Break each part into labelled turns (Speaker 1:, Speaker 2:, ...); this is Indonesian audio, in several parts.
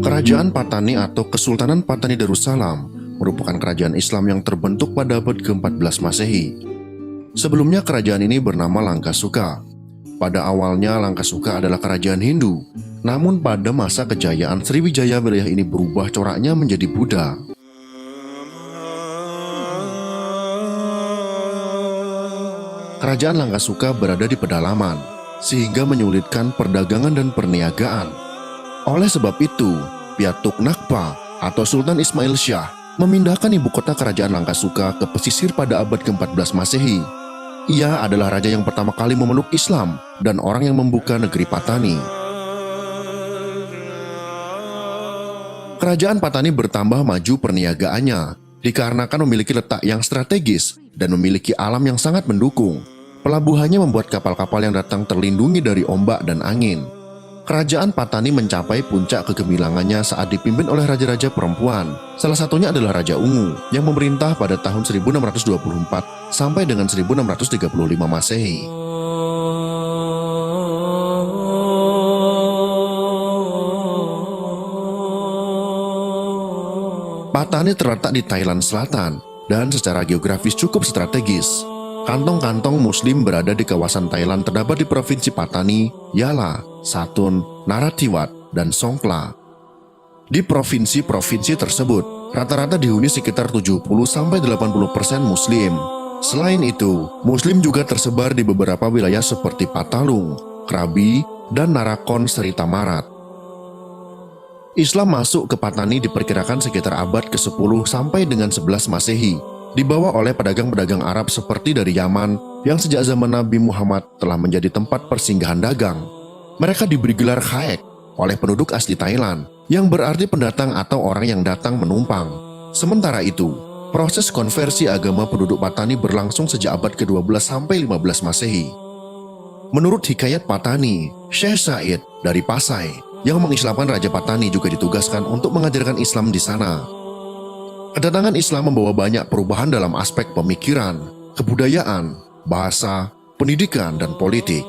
Speaker 1: Kerajaan Patani atau Kesultanan Patani Darussalam merupakan kerajaan Islam yang terbentuk pada abad ke-14 Masehi. Sebelumnya kerajaan ini bernama Langkasuka. Pada awalnya Langkasuka adalah kerajaan Hindu, namun pada masa kejayaan Sriwijaya wilayah ini berubah coraknya menjadi Buddha. Kerajaan Langkasuka berada di pedalaman, sehingga menyulitkan perdagangan dan perniagaan. Oleh sebab itu, Piatuk Nakpa atau Sultan Ismail Shah memindahkan ibu kota kerajaan Langkasuka ke pesisir pada abad ke-14 Masehi. Ia adalah raja yang pertama kali memeluk Islam dan orang yang membuka negeri Patani. Kerajaan Patani bertambah maju perniagaannya dikarenakan memiliki letak yang strategis dan memiliki alam yang sangat mendukung. Pelabuhannya membuat kapal-kapal yang datang terlindungi dari ombak dan angin. Kerajaan Patani mencapai puncak kegemilangannya saat dipimpin oleh raja-raja perempuan. Salah satunya adalah Raja Ungu yang memerintah pada tahun 1624 sampai dengan 1635 Masehi. Patani terletak di Thailand Selatan dan secara geografis cukup strategis. Kantong-kantong Muslim berada di kawasan Thailand terdapat di Provinsi Patani, Yala, Satun, Narathiwat, dan Songkhla. Di provinsi-provinsi tersebut, rata-rata dihuni sekitar 70-80% Muslim. Selain itu, Muslim juga tersebar di beberapa wilayah seperti Patalung, Krabi, dan Narakon serta Marat. Islam masuk ke Patani diperkirakan sekitar abad ke-10 sampai dengan 11 Masehi. Dibawa oleh pedagang-pedagang Arab seperti dari Yaman yang sejak zaman Nabi Muhammad telah menjadi tempat persinggahan dagang. Mereka diberi gelar Khaek oleh penduduk asli Thailand yang berarti pendatang atau orang yang datang menumpang. Sementara itu, proses konversi agama penduduk Patani berlangsung sejak abad ke-12 sampai 15 Masehi. Menurut Hikayat Patani, Syekh Said dari Pasai yang mengislamkan Raja Patani juga ditugaskan untuk mengajarkan Islam di sana. Kedatangan Islam membawa banyak perubahan dalam aspek pemikiran, kebudayaan, bahasa, pendidikan, dan politik.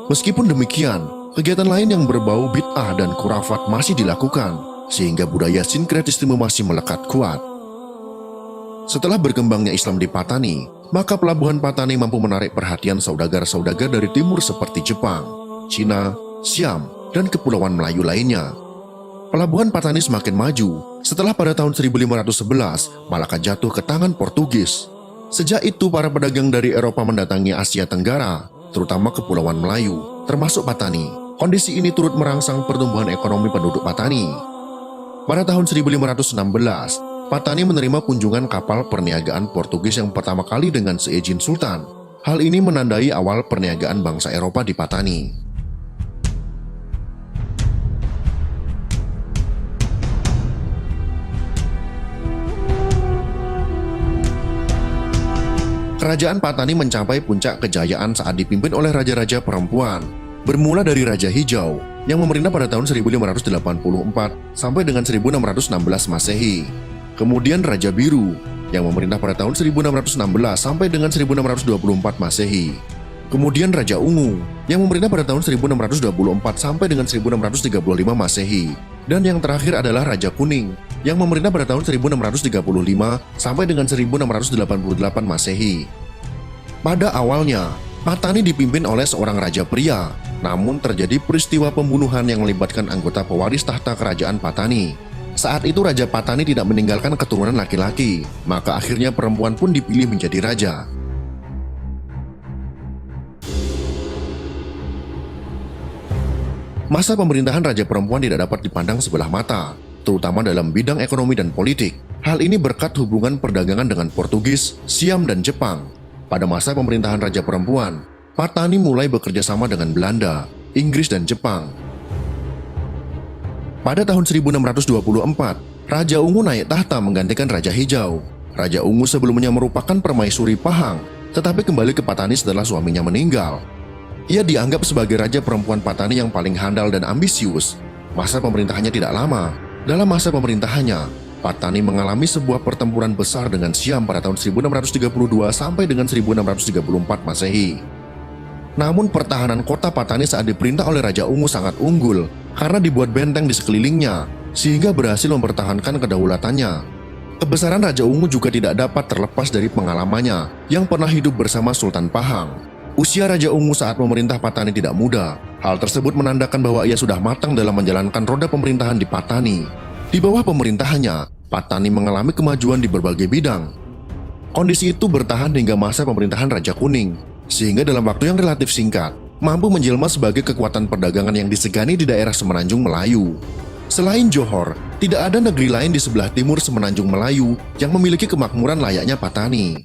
Speaker 1: Meskipun demikian, kegiatan lain yang berbau bid'ah dan khurafat masih dilakukan, sehingga budaya sinkretisme masih melekat kuat. Setelah berkembangnya Islam di Patani, maka pelabuhan Patani mampu menarik perhatian saudagar-saudagar dari timur seperti Jepang, Cina, Siam, dan Kepulauan Melayu lainnya. Pelabuhan Patani semakin maju setelah pada tahun 1511 Malaka jatuh ke tangan Portugis. Sejak itu para pedagang dari Eropa mendatangi Asia Tenggara, terutama Kepulauan Melayu, termasuk Patani. Kondisi ini turut merangsang pertumbuhan ekonomi penduduk Patani. Pada tahun 1516, Patani menerima kunjungan kapal perniagaan Portugis yang pertama kali dengan seizin Sultan. Hal ini menandai awal perniagaan bangsa Eropa di Patani. Kerajaan Patani mencapai puncak kejayaan saat dipimpin oleh raja-raja perempuan. Bermula dari Raja Hijau yang memerintah pada tahun 1584 sampai dengan 1616 Masehi. Kemudian Raja Biru yang memerintah pada tahun 1616 sampai dengan 1624 Masehi. Kemudian Raja Ungu yang memerintah pada tahun 1624 sampai dengan 1635 Masehi. Dan yang terakhir adalah Raja Kuning yang memerintah pada tahun 1635 sampai dengan 1688 Masehi. Pada awalnya, Patani dipimpin oleh seorang raja pria, namun terjadi peristiwa pembunuhan yang melibatkan anggota pewaris tahta kerajaan Patani. Saat itu Raja Patani tidak meninggalkan keturunan laki-laki, maka akhirnya perempuan pun dipilih menjadi raja. Masa pemerintahan raja perempuan tidak dapat dipandang sebelah mata, terutama dalam bidang ekonomi dan politik. Hal ini berkat hubungan perdagangan dengan Portugis, Siam, dan Jepang. Pada masa pemerintahan raja perempuan, Patani mulai bekerja sama dengan Belanda, Inggris, dan Jepang. Pada tahun 1624, Raja Ungu naik tahta menggantikan Raja Hijau. Raja Ungu sebelumnya merupakan permaisuri Pahang, tetapi kembali ke Patani setelah suaminya meninggal. Ia dianggap sebagai raja perempuan Patani yang paling handal dan ambisius. Masa pemerintahannya tidak lama. Dalam masa pemerintahannya, Patani mengalami sebuah pertempuran besar dengan Siam pada tahun 1632 sampai dengan 1634 Masehi. Namun pertahanan kota Patani saat diperintah oleh Raja Ungu sangat unggul karena dibuat benteng di sekelilingnya. sehingga berhasil mempertahankan kedaulatannya. Kebesaran Raja Ungu juga tidak dapat terlepas dari pengalamannya yang pernah hidup bersama Sultan Pahang. Usia Raja Ungu saat memerintah Patani tidak muda. Hal tersebut menandakan bahwa ia sudah matang dalam menjalankan roda pemerintahan di Patani. Di bawah pemerintahannya, Patani mengalami kemajuan di berbagai bidang. Kondisi itu bertahan hingga masa pemerintahan Raja Kuning, sehingga dalam waktu yang relatif singkat, mampu menjelma sebagai kekuatan perdagangan yang disegani di daerah Semenanjung Melayu. Selain Johor, tidak ada negeri lain di sebelah timur Semenanjung Melayu yang memiliki kemakmuran layaknya Patani.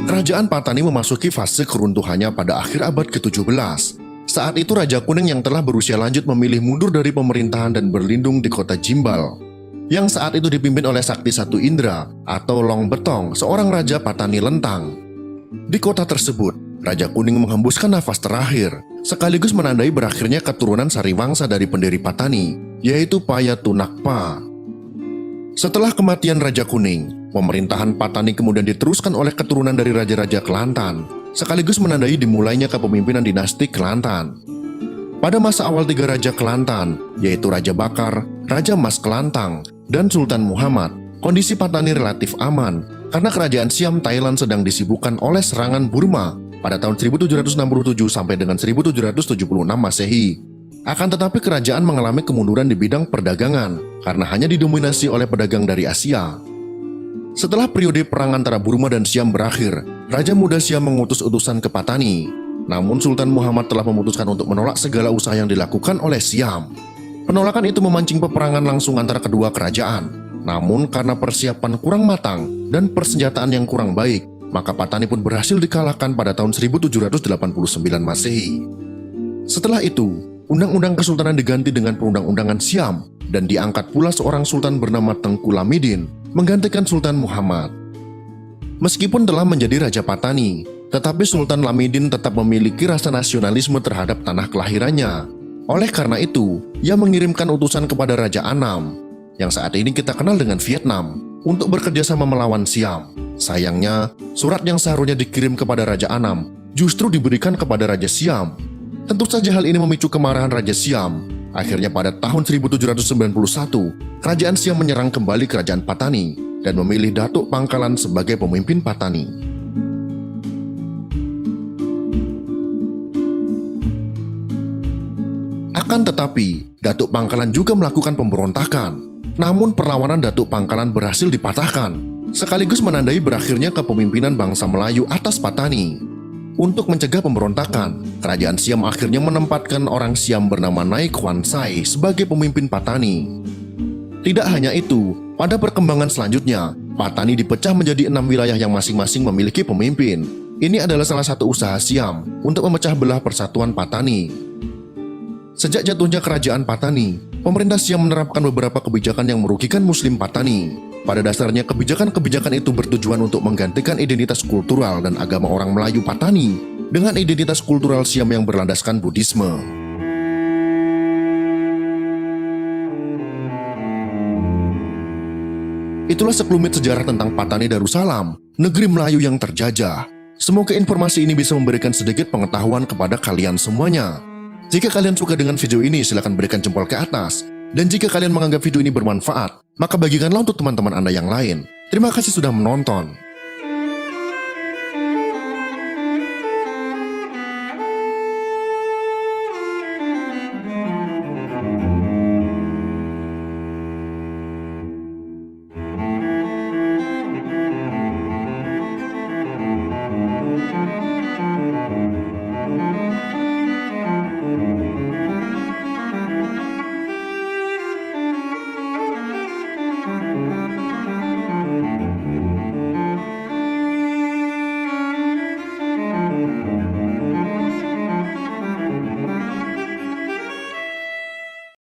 Speaker 1: Kerajaan Patani memasuki fase keruntuhannya pada akhir abad ke-17. Saat itu Raja Kuning yang telah berusia lanjut memilih mundur dari pemerintahan dan berlindung di kota Jimbal, yang saat itu dipimpin oleh Sakti Satu Indra atau Long Betong, seorang Raja Patani Lentang. Di kota tersebut, Raja Kuning menghembuskan nafas terakhir, sekaligus menandai berakhirnya keturunan Sariwangsa dari pendiri Patani, yaitu Payatunakpa. Setelah kematian Raja Kuning, pemerintahan Patani kemudian diteruskan oleh keturunan dari Raja-Raja Kelantan, sekaligus menandai dimulainya kepemimpinan dinasti Kelantan. Pada masa awal 3 Raja Kelantan, yaitu Raja Bakar, Raja Mas Kelantang, dan Sultan Muhammad, kondisi Patani relatif aman karena kerajaan Siam Thailand sedang disibukkan oleh serangan Burma pada tahun 1767 sampai dengan 1776 Masehi. Akan tetapi kerajaan mengalami kemunduran di bidang perdagangan karena hanya didominasi oleh pedagang dari Asia. Setelah periode perang antara Burma dan Siam berakhir, Raja Muda Siam mengutus utusan ke Patani. Namun Sultan Muhammad telah memutuskan untuk menolak segala usaha yang dilakukan oleh Siam. Penolakan itu memancing peperangan langsung antara kedua kerajaan. Namun karena persiapan kurang matang dan persenjataan yang kurang baik, maka Patani pun berhasil dikalahkan pada tahun 1789 Masehi. Setelah itu, Undang-Undang Kesultanan diganti dengan Perundang-Undangan Siam dan diangkat pula seorang sultan bernama Tengku Lamidin menggantikan Sultan Muhammad. Meskipun telah menjadi Raja Patani, tetapi Sultan Lamidin tetap memiliki rasa nasionalisme terhadap tanah kelahirannya. Oleh karena itu, ia mengirimkan utusan kepada Raja Anam, yang saat ini kita kenal dengan Vietnam, untuk bekerja sama melawan Siam. Sayangnya, surat yang seharusnya dikirim kepada Raja Anam justru diberikan kepada Raja Siam. Tentu saja hal ini memicu kemarahan Raja Siam. Akhirnya pada tahun 1791, kerajaan Siam menyerang kembali kerajaan Patani dan memilih Datuk Pangkalan sebagai pemimpin Patani. Akan tetapi, Datuk Pangkalan juga melakukan pemberontakan. Namun perlawanan Datuk Pangkalan berhasil dipatahkan, sekaligus menandai berakhirnya kepemimpinan bangsa Melayu atas Patani. Untuk mencegah pemberontakan, kerajaan Siam akhirnya menempatkan orang Siam bernama Naik Kwan Sai sebagai pemimpin Patani. Tidak hanya itu, pada perkembangan selanjutnya, Patani dipecah menjadi 6 wilayah yang masing-masing memiliki pemimpin. Ini adalah salah satu usaha Siam untuk memecah belah persatuan Patani. Sejak jatuhnya kerajaan Patani, pemerintah Siam menerapkan beberapa kebijakan yang merugikan Muslim Patani. Pada dasarnya, kebijakan-kebijakan itu bertujuan untuk menggantikan identitas kultural dan agama orang Melayu Patani dengan identitas kultural Siam yang berlandaskan Buddhisme. Itulah sekelumit sejarah tentang Patani Darussalam, negeri Melayu yang terjajah. Semoga informasi ini bisa memberikan sedikit pengetahuan kepada kalian semuanya. Jika kalian suka dengan video ini, silahkan berikan jempol ke atas. Dan jika kalian menganggap video ini bermanfaat, maka bagikanlah untuk teman-teman Anda yang lain. Terima kasih sudah menonton.